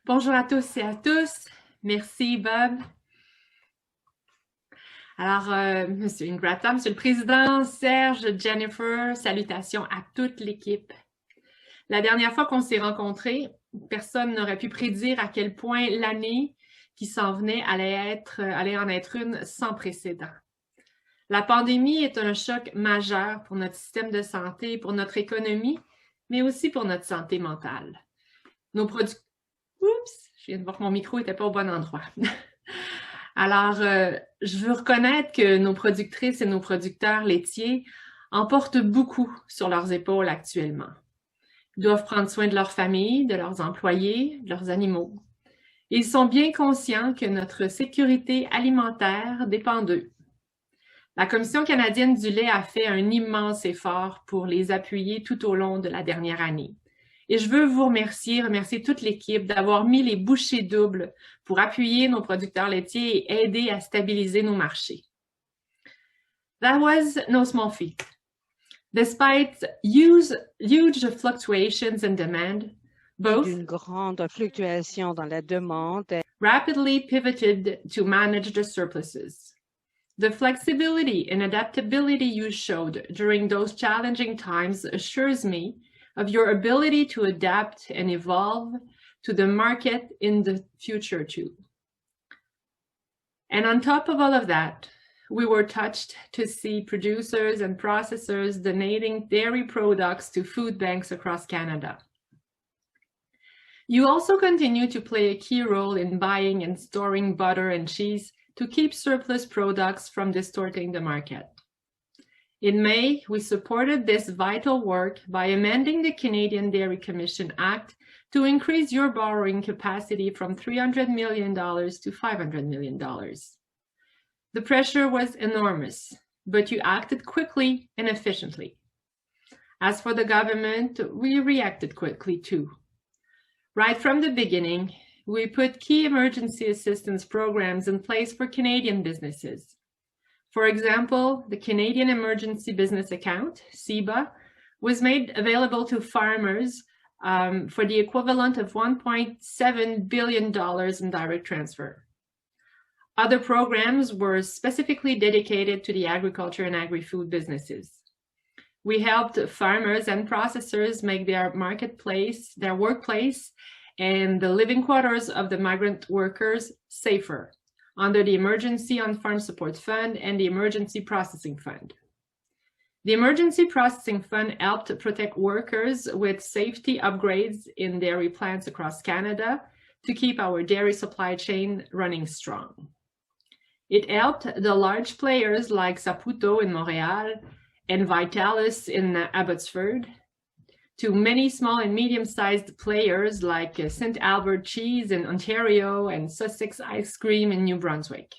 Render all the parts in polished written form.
Bonjour à tous et à tous. Merci, Bob. Alors, Monsieur Ingrata, Monsieur le Président, Serge, Jennifer, salutations à toute l'équipe. La dernière fois qu'on s'est rencontrés, personne n'aurait pu prédire à quel point l'année qui s'en venait allait en être une sans précédent. La pandémie est un choc majeur pour notre système de santé, pour notre économie, mais aussi pour notre santé mentale. Oups, je viens de voir que mon micro n'était pas au bon endroit. Alors, je veux reconnaître que nos productrices et nos producteurs laitiers en portent beaucoup sur leurs épaules actuellement. Ils doivent prendre soin de leur famille, de leurs employés, de leurs animaux. Ils sont bien conscients que notre sécurité alimentaire dépend d'eux. La Commission canadienne du lait a fait un immense effort pour les appuyer tout au long de la dernière année. Et je veux vous remercier toute l'équipe d'avoir mis les bouchées doubles pour appuyer nos producteurs laitiers et aider à stabiliser nos marchés. That was no small feat. Despite huge fluctuations in demand, both d'une grande fluctuation dans la demande rapidly pivoted to manage the surpluses. The flexibility and adaptability you showed during those challenging times assures me of your ability to adapt and evolve to the market in the future too. And on top of all of that, we were touched to see producers and processors donating dairy products to food banks across Canada. You also continue to play a key role in buying and storing butter and cheese to keep surplus products from distorting the market. In May, we supported this vital work by amending the Canadian Dairy Commission Act to increase your borrowing capacity from $300 million to $500 million. The pressure was enormous, but you acted quickly and efficiently. As for the government, we reacted quickly too. Right from the beginning, we put key emergency assistance programs in place for Canadian businesses. For example, the Canadian Emergency Business Account, CEBA, was made available to farmers for the equivalent of $1.7 billion in direct transfer. Other programs were specifically dedicated to the agriculture and agri-food businesses. We helped farmers and processors make their workplace, and the living quarters of the migrant workers safer under the Emergency On-Farm Support Fund and the Emergency Processing Fund. The Emergency Processing Fund helped protect workers with safety upgrades in dairy plants across Canada to keep our dairy supply chain running strong. It helped the large players like Saputo in Montreal and Vitalis in Abbotsford, to many small and medium-sized players like St. Albert Cheese in Ontario and Sussex Ice Cream in New Brunswick.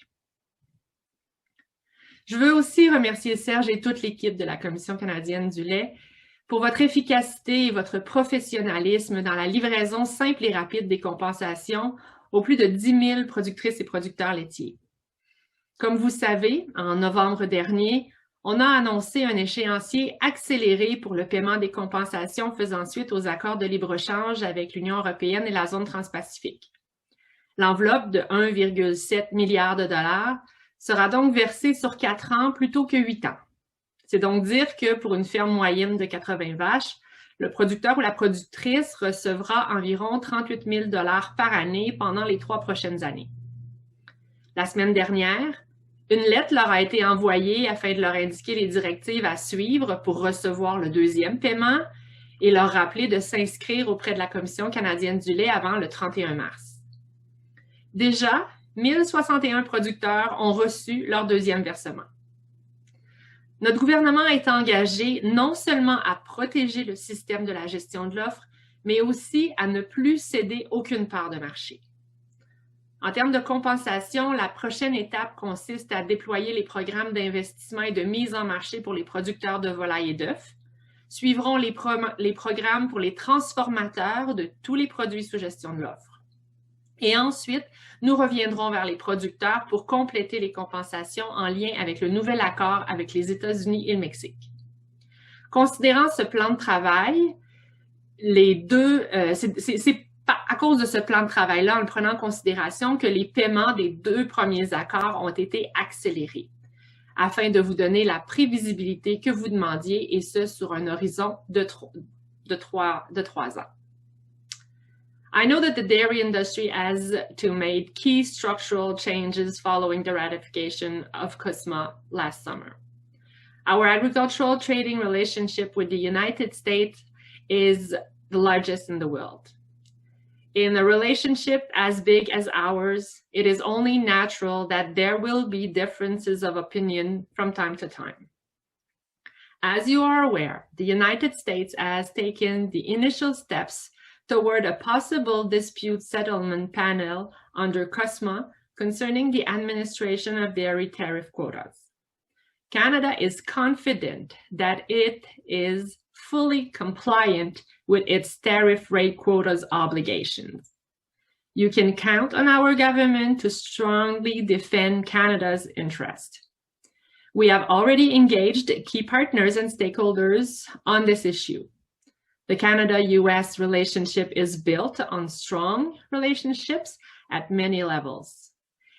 Je veux aussi remercier Serge et toute l'équipe de la Commission canadienne du lait pour votre efficacité et votre professionnalisme dans la livraison simple et rapide des compensations aux plus de 10 000 productrices et producteurs laitiers. Comme vous savez, en novembre dernier, on a annoncé un échéancier accéléré pour le paiement des compensations faisant suite aux accords de libre-échange avec l'Union européenne et la zone transpacifique. L'enveloppe de 1,7 milliard de dollars sera donc versée sur 4 ans plutôt que 8 ans. C'est donc dire que pour une ferme moyenne de 80 vaches, le producteur ou la productrice recevra environ 38 000 $ par année pendant les 3 prochaines années. La semaine dernière, une lettre leur a été envoyée afin de leur indiquer les directives à suivre pour recevoir le deuxième paiement et leur rappeler de s'inscrire auprès de la Commission canadienne du lait avant le 31 mars. Déjà, 1061 producteurs ont reçu leur deuxième versement. Notre gouvernement est engagé non seulement à protéger le système de la gestion de l'offre, mais aussi à ne plus céder aucune part de marché. En termes de compensation, la prochaine étape consiste à déployer les programmes d'investissement et de mise en marché pour les producteurs de volailles et d'œufs. Suivront les programmes pour les transformateurs de tous les produits sous gestion de l'offre. Et ensuite, nous reviendrons vers les producteurs pour compléter les compensations en lien avec le nouvel accord avec les États-Unis et le Mexique. Considérant ce plan de travail, c'est à cause de ce plan de travail-là, en prenant en considération que les paiements des 2 premiers accords ont été accélérés, afin de vous donner la prévisibilité que vous demandiez, et ce, sur un horizon de 3 ans. I know that the dairy industry has to make key structural changes following the ratification of CUSMA last summer. Our agricultural trading relationship with the United States is the largest in the world. In a relationship as big as ours, it is only natural that there will be differences of opinion from time to time. As you are aware, the United States has taken the initial steps toward a possible dispute settlement panel under CUSMA concerning the administration of dairy tariff quotas. Canada is confident that it is fully compliant with its tariff rate quotas obligations. You can count on our government to strongly defend Canada's interest. We have already engaged key partners and stakeholders on this issue. The Canada-US relationship is built on strong relationships at many levels.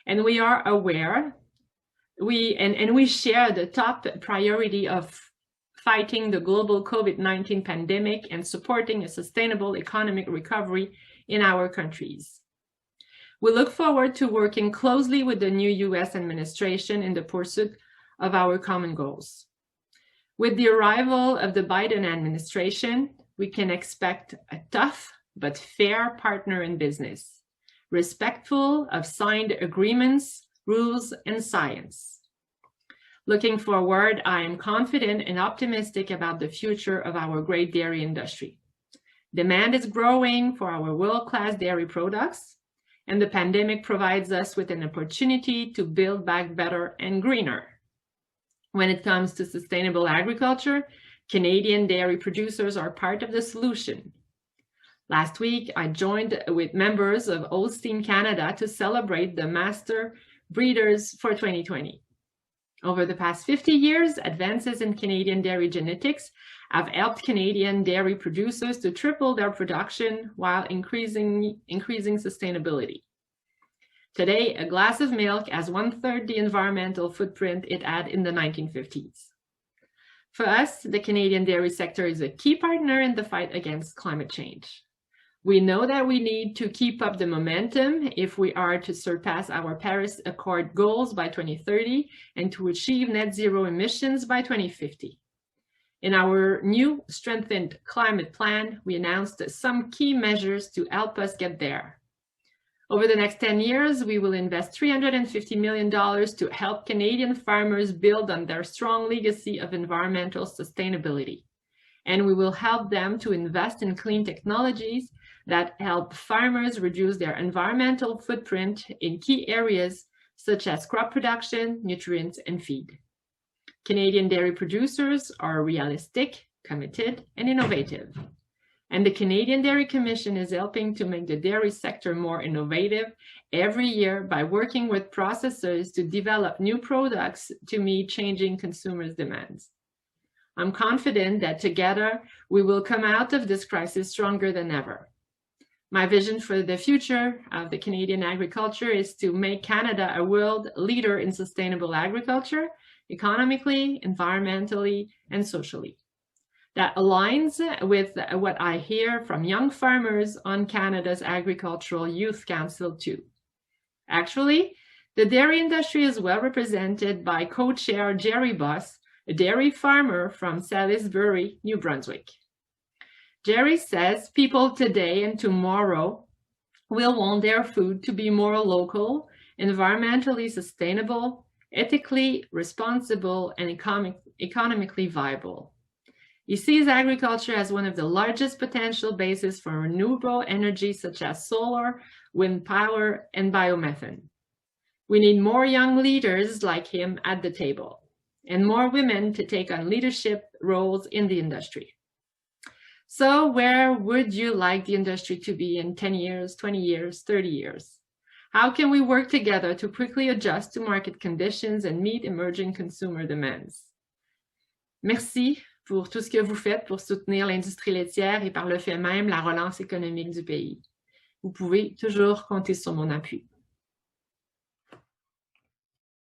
And we are aware, we share the top priority of fighting the global COVID-19 pandemic and supporting a sustainable economic recovery in our countries. We look forward to working closely with the new US administration in the pursuit of our common goals. With the arrival of the Biden administration, we can expect a tough but fair partner in business, respectful of signed agreements, rules, and science. Looking forward, I am confident and optimistic about the future of our great dairy industry. Demand is growing for our world-class dairy products, and the pandemic provides us with an opportunity to build back better and greener. When it comes to sustainable agriculture, Canadian dairy producers are part of the solution. Last week, I joined with members of Holstein Canada to celebrate the Master Breeders for 2020. Over the past 50 years, advances in Canadian dairy genetics have helped Canadian dairy producers to triple their production while increasing sustainability. Today, a glass of milk has 1/3 the environmental footprint it had in the 1950s. For us, the Canadian dairy sector is a key partner in the fight against climate change. We know that we need to keep up the momentum if we are to surpass our Paris Accord goals by 2030 and to achieve net zero emissions by 2050. In our new strengthened climate plan, we announced some key measures to help us get there. Over the next 10 years, we will invest $350 million to help Canadian farmers build on their strong legacy of environmental sustainability. And we will help them to invest in clean technologies that help farmers reduce their environmental footprint in key areas such as crop production, nutrients, and feed. Canadian dairy producers are realistic, committed, and innovative. And the Canadian Dairy Commission is helping to make the dairy sector more innovative every year by working with processors to develop new products to meet changing consumers' demands. I'm confident that together we will come out of this crisis stronger than ever. My vision for the future of the Canadian agriculture is to make Canada a world leader in sustainable agriculture, economically, environmentally, and socially. That aligns with what I hear from young farmers on Canada's Agricultural Youth Council too. Actually, the dairy industry is well represented by co-chair Jerry Buss, a dairy farmer from Salisbury, New Brunswick. Jerry says people today and tomorrow will want their food to be more local, environmentally sustainable, ethically responsible, and economically viable. He sees agriculture as one of the largest potential bases for renewable energy such as solar, wind power, and biomethane. We need more young leaders like him at the table, and more women to take on leadership roles in the industry. So where would you like the industry to be in 10 years, 20 years, 30 years? How can we work together to quickly adjust to market conditions and meet emerging consumer demands? Merci pour tout ce que vous faites pour soutenir l'industrie laitière et par le fait même la relance économique du pays. vous pouvez toujours compter sur mon appui.